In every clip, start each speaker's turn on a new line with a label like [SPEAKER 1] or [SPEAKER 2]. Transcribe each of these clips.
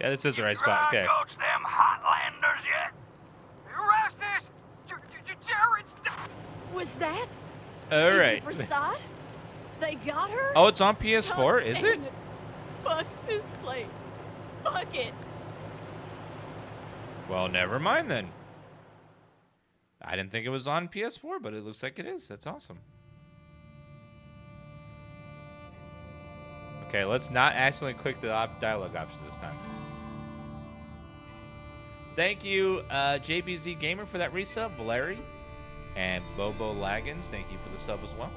[SPEAKER 1] Yeah, this is the right spot. Okay.
[SPEAKER 2] Coach them Hotlanders yet? Erastus! Jared's...
[SPEAKER 3] Was that?
[SPEAKER 1] All right.
[SPEAKER 3] Prasad? They got her?
[SPEAKER 1] Oh, it's on PS4, is it?
[SPEAKER 3] Fuck this place. Fuck it.
[SPEAKER 1] Well, never mind then. I didn't think it was on PS4, but it looks like it is. That's awesome. Okay, let's not accidentally click the dialogue options this time. Thank you, JBZ Gamer, for that resub. Valeri and Bobo Laggins, thank you for the sub as well.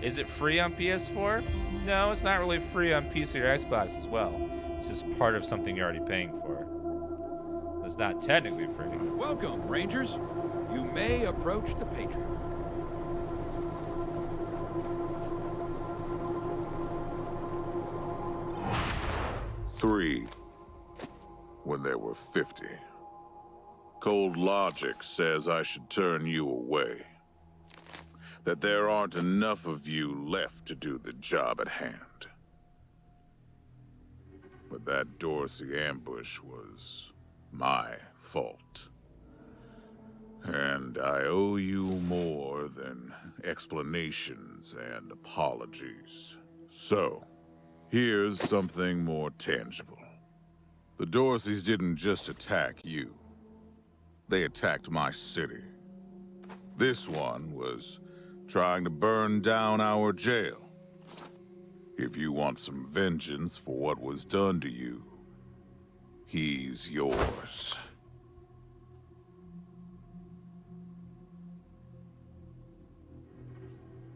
[SPEAKER 1] Is it free on PS4? No, it's not really free on PC or Xbox as well. It's just part of something you're already paying for. It's not technically free.
[SPEAKER 4] Welcome, Rangers. You may approach the Patriot.
[SPEAKER 5] 3 when there were 50. Cold logic says I should turn you away. That there aren't enough of you left to do the job at hand. But that Dorsey ambush was my fault. And I owe you more than explanations and apologies. So, here's something more tangible. The Dorseys didn't just attack you. They attacked my city. This one was trying to burn down our jail. If you want some vengeance for what was done to you, he's yours.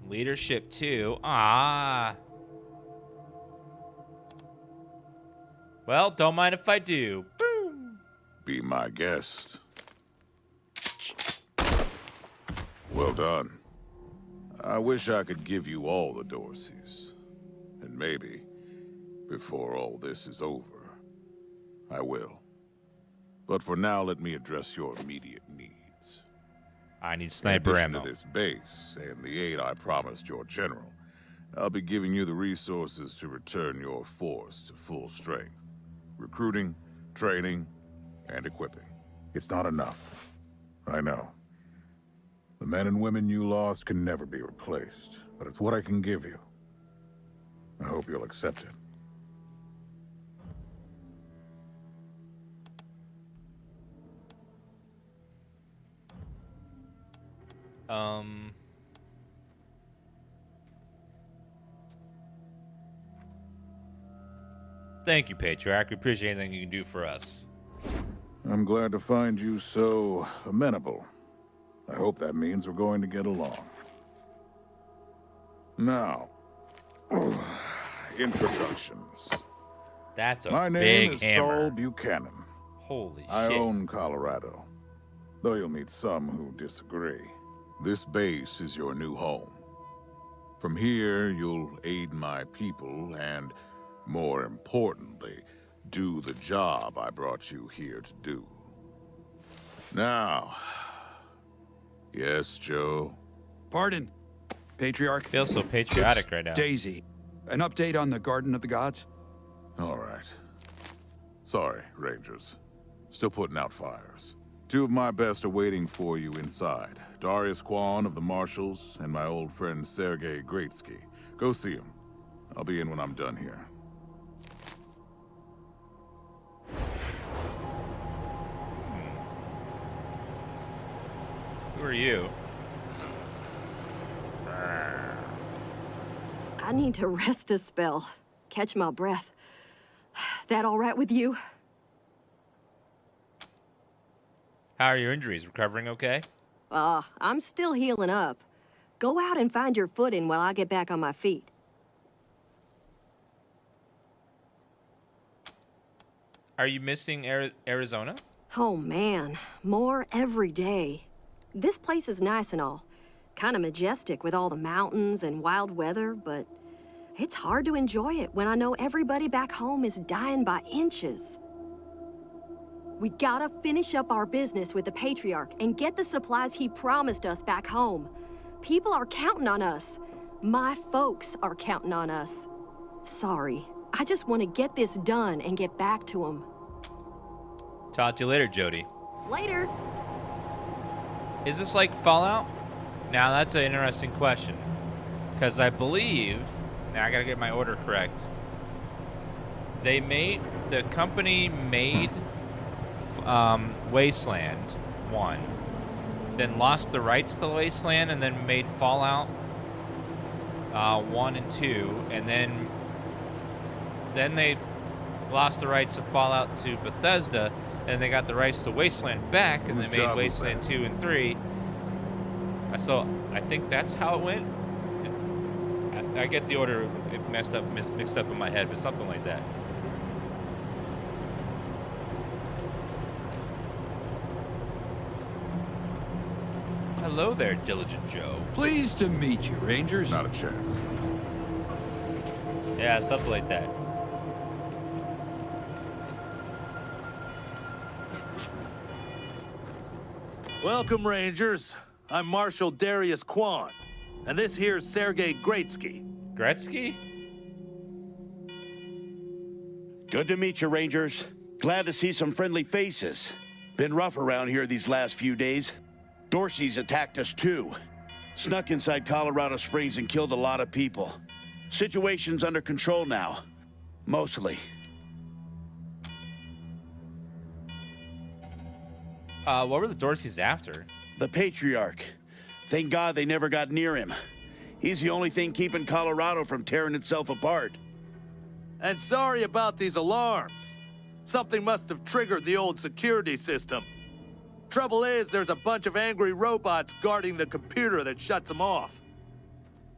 [SPEAKER 1] Leadership 2. Ah. Well, don't mind if I do. Boom.
[SPEAKER 5] Be my guest. Well done. I wish I could give you all the Dorseys. And maybe, before all this is over, I will. But for now, let me address your immediate needs.
[SPEAKER 1] I need sniper ammo.
[SPEAKER 5] To this base and the aid I promised your general, I'll be giving you the resources to return your force to full strength. Recruiting, training, and equipping. It's not enough. I know. The men and women you lost can never be replaced, but it's what I can give you. I hope you'll accept it.
[SPEAKER 1] Thank you, Patriarch. We appreciate anything you can do for us.
[SPEAKER 5] I'm glad to find you so amenable. I hope that means we're going to get along. Now, introductions.
[SPEAKER 1] That's a
[SPEAKER 5] My
[SPEAKER 1] big
[SPEAKER 5] name is
[SPEAKER 1] hammer.
[SPEAKER 5] Saul Buchanan.
[SPEAKER 1] Holy
[SPEAKER 5] I
[SPEAKER 1] shit.
[SPEAKER 5] own Colorado, though you'll meet some who disagree. This base is your new home. From here, you'll aid my people and, more importantly, do the job I brought you here to do. Now, yes, Joe?
[SPEAKER 4] Pardon, Patriarch.
[SPEAKER 1] Feels so patriotic
[SPEAKER 4] It's
[SPEAKER 1] right now.
[SPEAKER 4] Daisy. An update on the Garden of the Gods?
[SPEAKER 5] All right. Sorry, Rangers. Still putting out fires. 2 of my best are waiting for you inside. Darius Kwan of the Marshals and my old friend Sergei Greatsky. Go see him. I'll be in when I'm done here.
[SPEAKER 1] Who are you?
[SPEAKER 3] I need to rest a spell. Catch my breath. That all right with you?
[SPEAKER 1] How are your injuries? Recovering okay?
[SPEAKER 3] I'm still healing up. Go out and find your footing while I get back on my feet.
[SPEAKER 1] Are you missing Arizona?
[SPEAKER 3] Oh man, more every day. This place is nice and all. Kind of majestic with all the mountains and wild weather, but it's hard to enjoy it when I know everybody back home is dying by inches. We gotta finish up our business with the Patriarch and get the supplies he promised us back home. People are counting on us. My folks are counting on us. Sorry. I just want to get this done and get back to him.
[SPEAKER 1] Talk to you later, Jody.
[SPEAKER 3] Later.
[SPEAKER 1] Is this like Fallout? Now that's an interesting question. Because I believe, now I gotta get my order correct. The company made Wasteland 1, then lost the rights to Wasteland, and then made Fallout 1 and 2, and then they lost the rights to Fallout to Bethesda, and they got the rights to Wasteland back, and they made Wasteland 2 and 3. So I think that's how it went. I get the order mixed up in my head, but something like that. Hello there, Diligent Joe.
[SPEAKER 4] Pleased to meet you, Rangers.
[SPEAKER 5] Not a chance.
[SPEAKER 1] Yeah, something like that.
[SPEAKER 6] Welcome, Rangers. I'm Marshal Darius Kwan, and this here's Sergei Gretzky.
[SPEAKER 1] Gretzky?
[SPEAKER 7] Good to meet you, Rangers. Glad to see some friendly faces. Been rough around here these last few days. Dorsey's attacked us too. Snuck inside Colorado Springs and killed a lot of people. Situation's under control now. Mostly.
[SPEAKER 1] What were the Dorseys after?
[SPEAKER 7] The Patriarch. Thank God they never got near him. He's the only thing keeping Colorado from tearing itself apart.
[SPEAKER 6] And sorry about these alarms. Something must have triggered the old security system. Trouble is, there's a bunch of angry robots guarding the computer that shuts them off.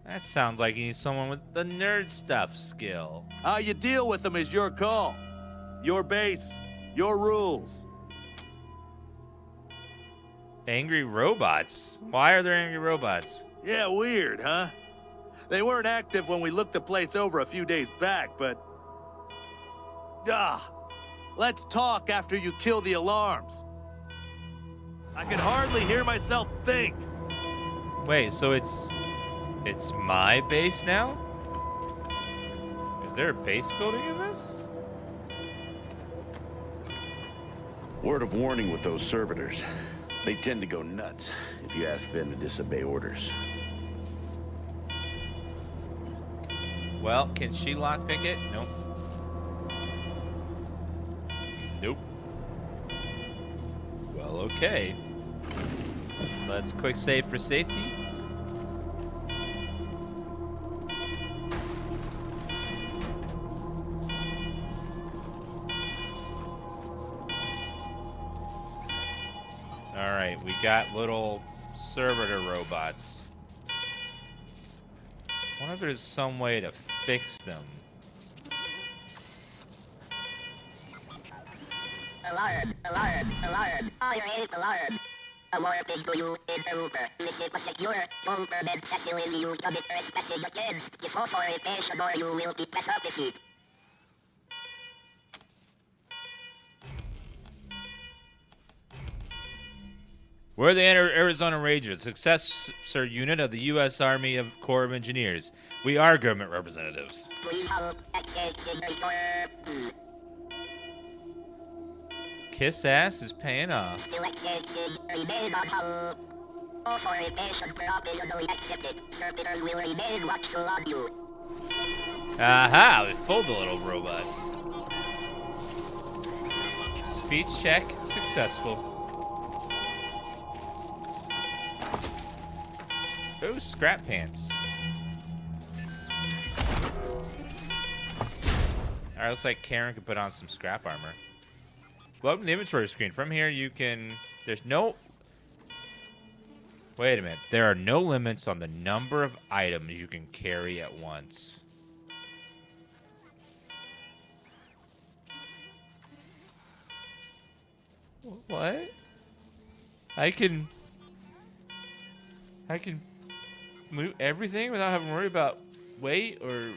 [SPEAKER 1] That sounds like you need someone with the nerd stuff skill.
[SPEAKER 6] How you deal with them is your call. Your base, your rules.
[SPEAKER 1] Angry robots? Why are there angry robots?
[SPEAKER 6] Yeah, weird, huh? They weren't active when we looked the place over a few days back, but... let's talk after you kill the alarms. I can hardly hear myself think.
[SPEAKER 1] Wait, so it's my base now? Is there a base building in this?
[SPEAKER 7] Word of warning with those servitors. They tend to go nuts if you ask them to disobey orders.
[SPEAKER 1] Well, can she lockpick it? Nope. Nope. Well, okay. Let's quick save for safety. Alright, we got little servitor robots. I wonder if there's some way to fix them.
[SPEAKER 8] Alarm, alarm, alarm. Fire alarm. Alerting to you in Europa. Visit a secure, non-permit facility. You commit trespassing against. Before fornication or you will be prosecuted.
[SPEAKER 1] We're the Arizona Rangers, successor unit of the U.S. Army of Corps of Engineers. We are government representatives.
[SPEAKER 8] Please help exit signature.
[SPEAKER 1] Kiss ass is paying off.
[SPEAKER 8] Still exiting. Remain on hold. All fornication provisionally accepted. Servitors will remain watchful on you.
[SPEAKER 1] Aha, we fooled the little robots. Speech check successful. Ooh, scrap pants. Alright, looks like Karen could put on some scrap armor. Welcome to the inventory screen. From here you can... There's no... Wait a minute. There are no limits on the number of items you can carry at once. What? I can move everything without having to worry about weight or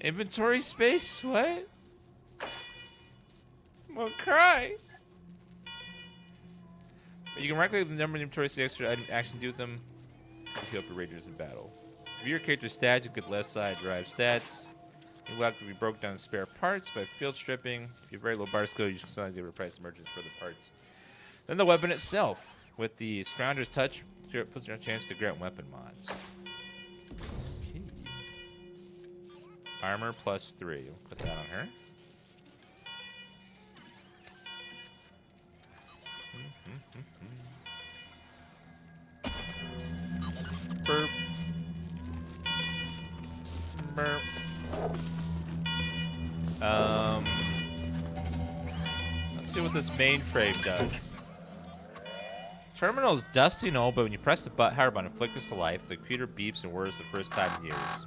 [SPEAKER 1] inventory space? What? I'm gonna cry. But you can regulate the number of inventory space extra action do with them if you help your Rangers in battle. View your character's stats. You get left side drive stats. Your weapon can be broken down in spare parts by field stripping. If you have very low bar skill, you should sometimes give a price emergence for the parts. Then the weapon itself. With the Scrounger's Touch, it puts you on a chance to grant weapon mods. Okay. Armor +3. We'll put that on her. Burp. Burp. Let's see what this mainframe does. Terminal is dusty and old, but when you press the power button, it flickers to life. The computer beeps and whirs the first time in years.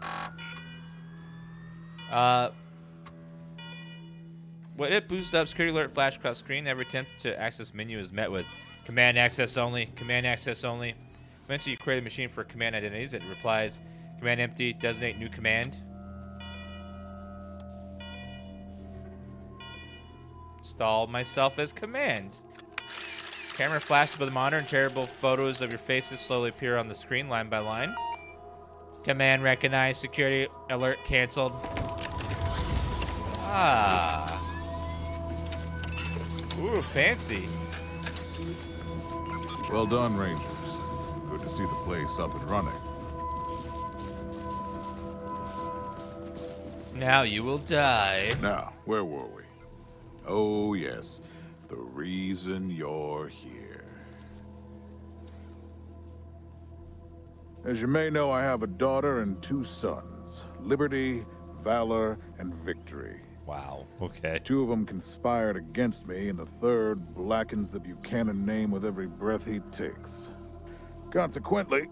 [SPEAKER 1] When it boosts up, security alert flash across screen. Every attempt to access menu is met with command access only, command access only. Eventually, you query the machine for command identities. It replies, command empty, designate new command. Install myself as command. Camera flashes by the monitor and shareable photos of your faces slowly appear on the screen line by line. Command recognized, security alert canceled. Ah. Ooh, fancy.
[SPEAKER 5] Well done, Rangers. Good to see the place up and running.
[SPEAKER 1] Now you will die.
[SPEAKER 5] Now, where were we? Oh, yes. The reason you're here. As you may know, I have a daughter and 2 sons. Liberty, Valor, and Victory.
[SPEAKER 1] Wow, okay.
[SPEAKER 5] 2 of them conspired against me, and the 3rd blackens the Buchanan name with every breath he takes. Consequently,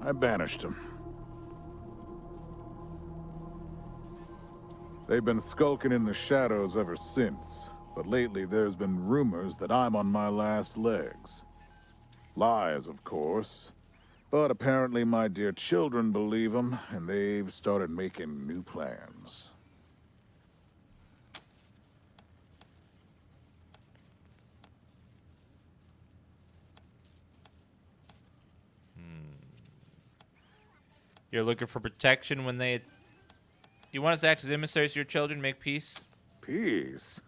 [SPEAKER 5] I banished him. They've been skulking in the shadows ever since, but lately there's been rumors that I'm on my last legs. Lies, of course, but apparently my dear children believe them, and they've started making new plans.
[SPEAKER 1] You're looking for protection when they... You want us to act as emissaries to your children, make peace?
[SPEAKER 5] Peace?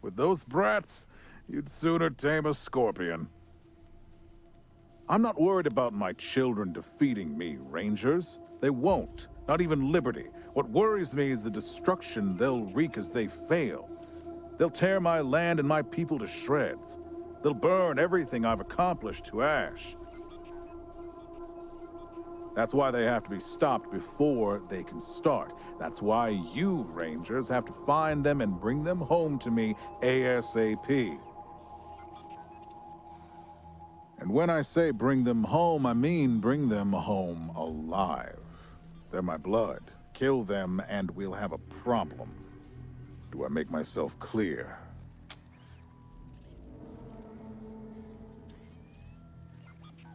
[SPEAKER 5] With those brats, you'd sooner tame a scorpion. I'm not worried about my children defeating me, Rangers. They won't. Not even Liberty. What worries me is the destruction they'll wreak as they fail. They'll tear my land and my people to shreds. They'll burn everything I've accomplished to ash. That's why they have to be stopped before they can start. That's why you, Rangers, have to find them and bring them home to me ASAP. And when I say bring them home, I mean bring them home alive. They're my blood. Kill them and we'll have a problem. Do I make myself clear?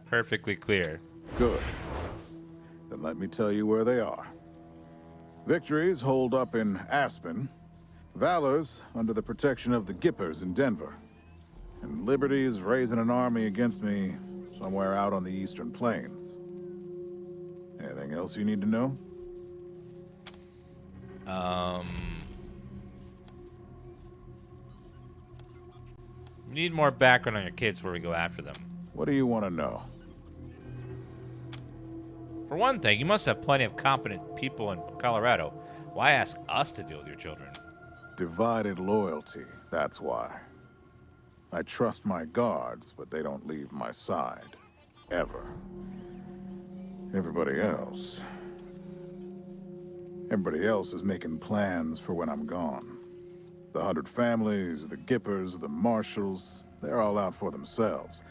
[SPEAKER 1] Perfectly clear.
[SPEAKER 5] Good. Then let me tell you where they are. Victory's holed up in Aspen. Valor's under the protection of the Gippers in Denver. And Liberty's raising an army against me somewhere out on the Eastern Plains. Anything else you need to know?
[SPEAKER 1] We need more background on your kids before we go after them.
[SPEAKER 5] What do you want to know?
[SPEAKER 1] For one thing, you must have plenty of competent people in Colorado. Why ask us to deal with your children?
[SPEAKER 5] Divided loyalty, that's why. I trust my guards, but they don't leave my side. Ever. Everybody else is making plans for when I'm gone. The 100 families, the Gippers, the Marshalls, they're all out for themselves.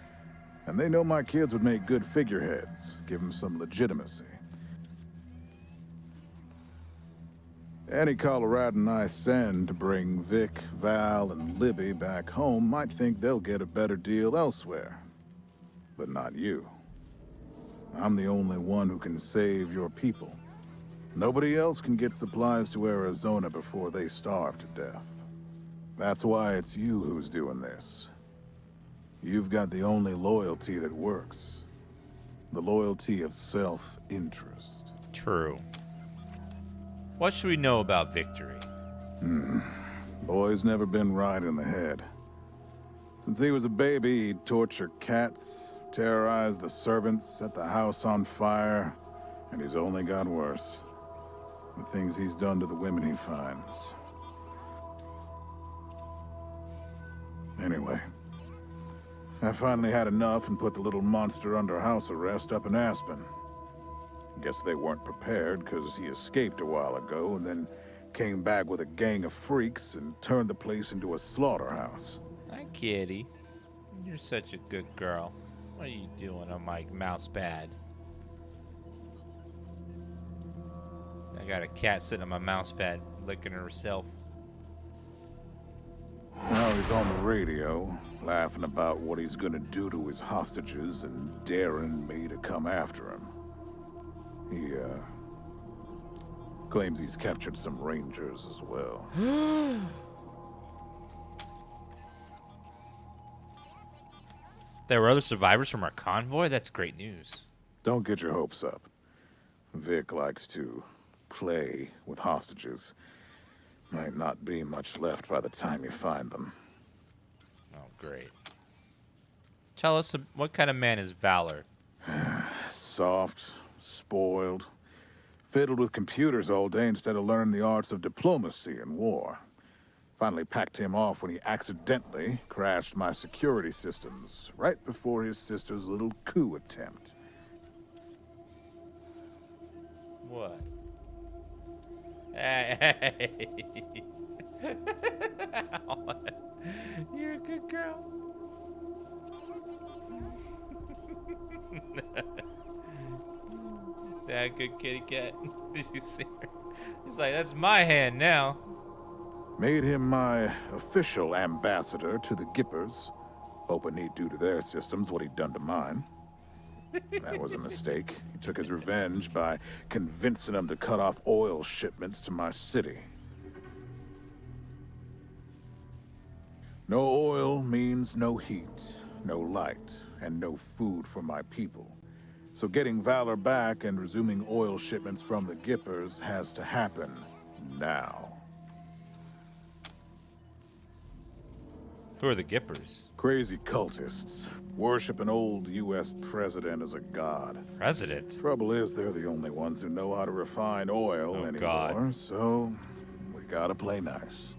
[SPEAKER 5] And they know my kids would make good figureheads, give them some legitimacy. Any Coloradan I send to bring Vic, Val, and Libby back home might think they'll get a better deal elsewhere. But not you. I'm the only one who can save your people. Nobody else can get supplies to Arizona before they starve to death. That's why it's you who's doing this. You've got the only loyalty that works. The loyalty of self-interest.
[SPEAKER 1] True. What should we know about Victory?
[SPEAKER 5] Boy's never been right in the head. Since he was a baby, he'd torture cats, terrorize the servants, set the house on fire, and he's only got worse. The things he's done to the women he finds. Anyway, I finally had enough and put the little monster under house arrest up in Aspen. Guess they weren't prepared because he escaped a while ago and then came back with a gang of freaks and turned the place into a slaughterhouse.
[SPEAKER 1] Hi, kitty. You're such a good girl. What are you doing on my mouse pad? I got a cat sitting on my mouse pad, licking herself.
[SPEAKER 5] Now he's on the radio, laughing about what he's gonna do to his hostages and daring me to come after him. He, claims he's captured some rangers as well.
[SPEAKER 1] There were other survivors from our convoy? That's great news.
[SPEAKER 5] Don't get your hopes up. Vic likes to play with hostages. Might not be much left by the time you find them.
[SPEAKER 1] Oh, great. Tell us, what kind of man is Valor?
[SPEAKER 5] Soft, spoiled, fiddled with computers all day instead of learning the arts of diplomacy and war. Finally packed him off when he accidentally crashed my security systems right before his sister's little coup attempt.
[SPEAKER 1] What? Hey. You're a good girl. That good kitty cat. Did you see her? He's like, that's my hand now.
[SPEAKER 5] Made him my official ambassador to the Gippers, hoping he'd do to their systems what he'd done to mine. That was a mistake. He took his revenge by convincing them to cut off oil shipments to my city. No oil means no heat, no light, and no food for my people. So getting Valor back and resuming oil shipments from the Gippers has to happen now.
[SPEAKER 1] Who are the Gippers?
[SPEAKER 5] Crazy cultists. Worship an old U.S. president as a god.
[SPEAKER 1] President?
[SPEAKER 5] Trouble is, they're the only ones who know how to refine oil anymore,
[SPEAKER 1] God.
[SPEAKER 5] So we gotta play nice.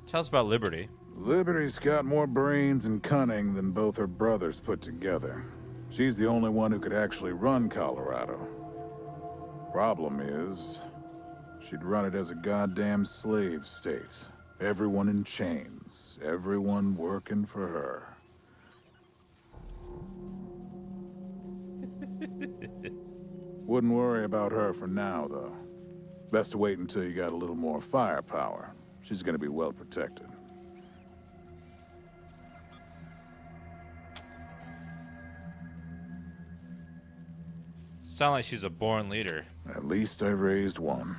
[SPEAKER 1] Tell us about Liberty.
[SPEAKER 5] Liberty's got more brains and cunning than both her brothers put together. She's the only one who could actually run Colorado. Problem is, she'd run it as a goddamn slave state. Everyone in chains, everyone working for her. Wouldn't worry about her for now, though. Best to wait until you got a little more firepower. She's gonna be well protected.
[SPEAKER 1] Sound like she's a born leader.
[SPEAKER 5] At least I raised one.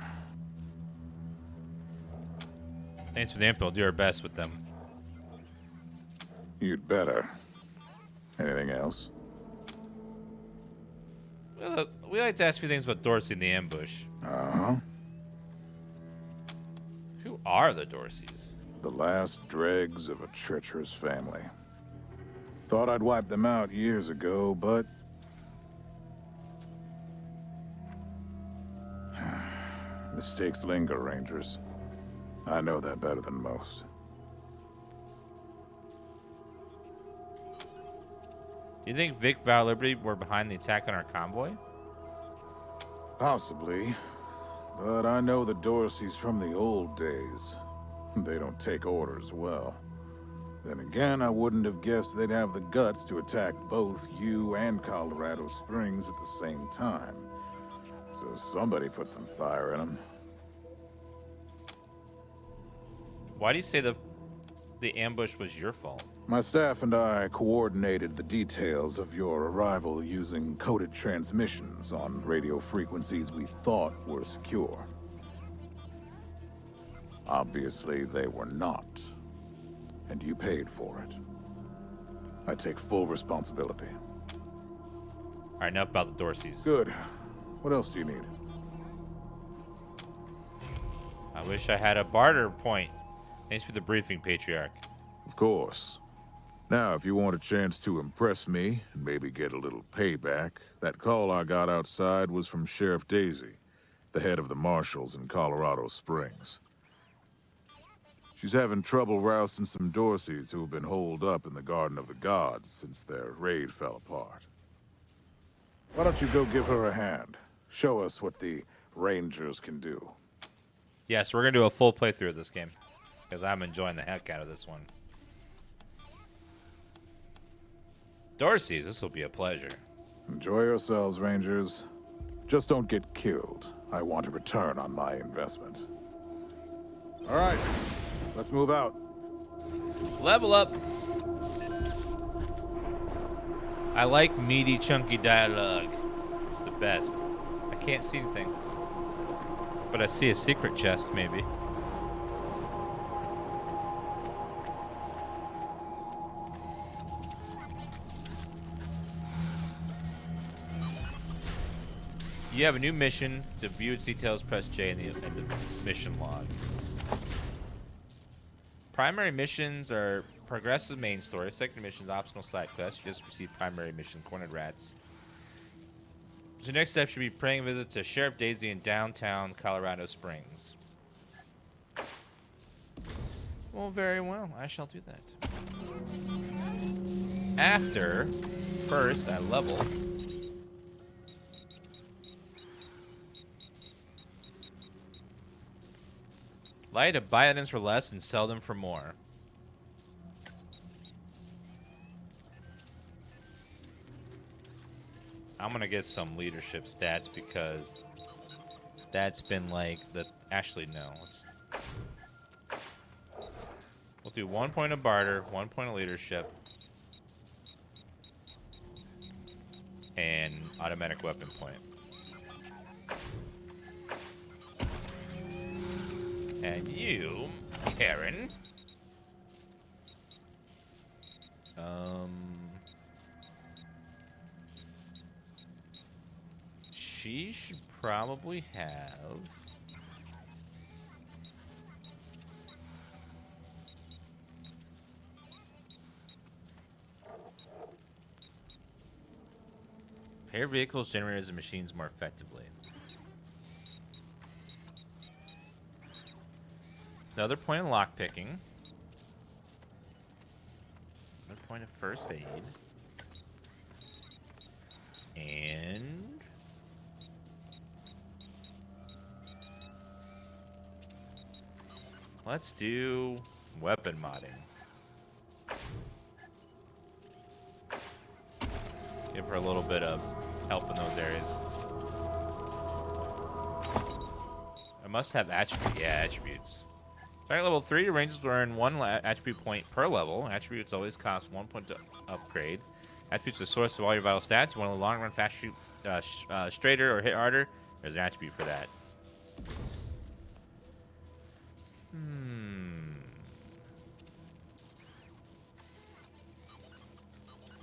[SPEAKER 1] Thanks for the info. We'll do our best with them.
[SPEAKER 5] You'd better. Anything else?
[SPEAKER 1] Well, we like to ask a few things about Dorsey and the ambush.
[SPEAKER 5] Uh-huh.
[SPEAKER 1] Who are the Dorseys?
[SPEAKER 5] The last dregs of a treacherous family. Thought I'd wiped them out years ago, but... mistakes linger, Rangers. I know that better than most.
[SPEAKER 1] Do you think Vic, Val, Liberty were behind the attack on our convoy?
[SPEAKER 5] Possibly. But I know the Dorseys from the old days. They don't take orders well. Then again, I wouldn't have guessed they'd have the guts to attack both you and Colorado Springs at the same time. So somebody put some fire in them.
[SPEAKER 1] Why do you say the ambush was your fault?
[SPEAKER 5] My staff and I coordinated the details of your arrival using coded transmissions on radio frequencies we thought were secure. Obviously, they were not. And you paid for it. I take full responsibility.
[SPEAKER 1] right, enough about the Dorseys.
[SPEAKER 5] Good. What else do you need?
[SPEAKER 1] I wish I had a barter point. Thanks for the briefing, Patriarch.
[SPEAKER 5] Of course. Now, if you want a chance to impress me and maybe get a little payback, that call I got outside was from Sheriff Daisy, the head of the marshals in Colorado Springs. She's having trouble rousting some Dorseys who have been holed up in the Garden of the Gods since their raid fell apart. Why don't you go give her a hand? Show us what the Rangers can do.
[SPEAKER 1] Yes, we're going to do a full playthrough of this game, because I'm enjoying the heck out of this one. Dorseys, this will be a pleasure.
[SPEAKER 5] Enjoy yourselves, Rangers. Just don't get killed. I want a return on my investment. All right, let's move out.
[SPEAKER 1] Level up. I like meaty, chunky dialogue. It's the best. I can't see anything. But I see a secret chest, maybe. You have a new mission. To view its details, press J in the mission log. Primary missions are progressive main story. Secondary missions, optional side quests. You just received primary mission, Cornered Rats. So next step should be paying a visit to Sheriff Daisy in downtown Colorado Springs. Well, very well. I shall do that. After, first, I level. Lie to buy items for less and sell them for more. I'm gonna get some leadership stats because that's been like the. Actually, no. We'll do 1 point of barter, 1 point of leadership, and automatic weapon point. And you, Karen. She should probably have. Pair vehicles generators and machines more effectively. Another point of lockpicking. Another point of first aid. And let's do weapon modding. Give her a little bit of help in those areas. I must have attributes. Yeah, attributes. Starting level 3, Rangers will earn 1 attribute point per level. Attributes always cost 1 point to upgrade. Attributes are the source of all your vital stats. You want a long run, fast shoot, straighter, or hit harder? There's an attribute for that.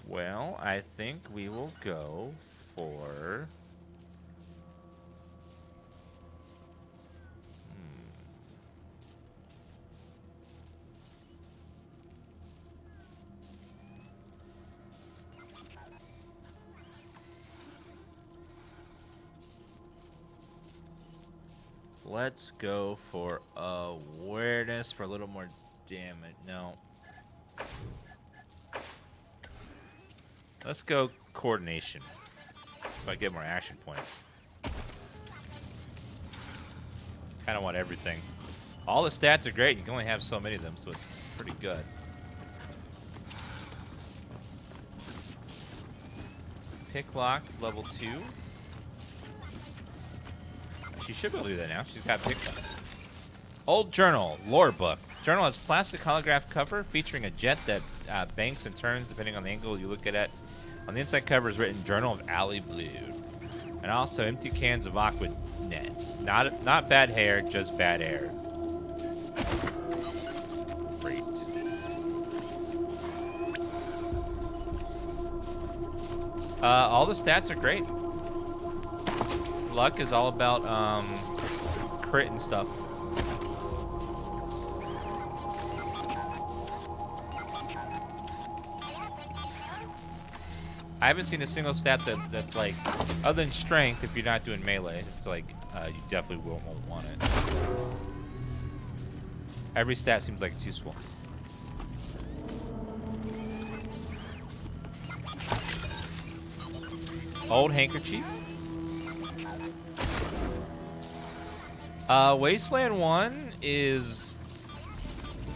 [SPEAKER 1] Well, I think we will go for... Let's go for awareness for a little more damage. No. Let's go coordination. So I get more action points. Kind of want everything. All the stats are great. You can only have so many of them, so it's pretty good. Pick lock, level 2. She should be able to do that now. She's got pick lock. Old journal, lore book. Journal has plastic holograph cover featuring a jet that banks and turns depending on the angle you look at it. On the inside cover is written Journal of Alley Blue. And also empty cans of Aqua Net. Not bad hair, just bad air. Great. All the stats are great. Luck is all about crit and stuff. I haven't seen a single stat that's like, other than strength, if you're not doing melee, it's like, you definitely won't want it. Every stat seems like it's useful. Old handkerchief. Wasteland 1 is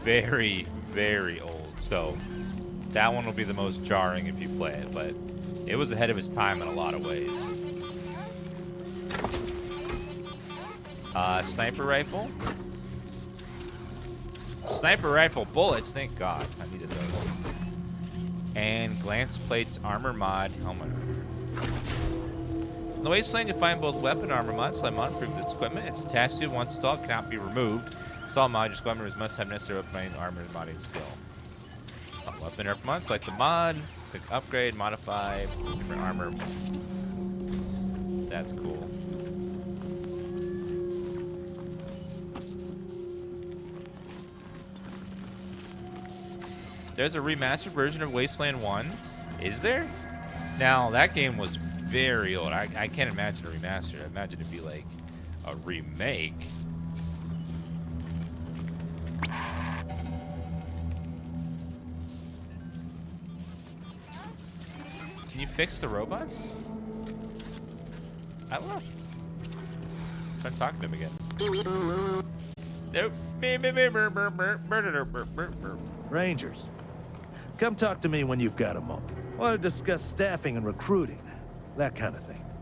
[SPEAKER 1] very, very old, so that one will be the most jarring if you play it, but it was ahead of its time in a lot of ways. Sniper rifle. Sniper rifle bullets, thank God. I needed those. And glance plates, armor mod, helmet. In the Wasteland, you'll find both weapon armor mods, like mod improved its equipment. It's attached to once installed, cannot be removed. Install mod, your squad members must have necessary weapon armor and modding skill. Weapon armor mods, like the mod, click upgrade, modify, different armor. That's cool. There's a remastered version of Wasteland 1. Is there? Now, that game was very old. I can't imagine a remaster. I imagine it'd be like a remake. Can you fix the robots? I don't know. Try talking to him again. Nope.
[SPEAKER 6] Rangers, come talk to me when you've got a moment. Want to discuss staffing and recruiting, that kind of thing.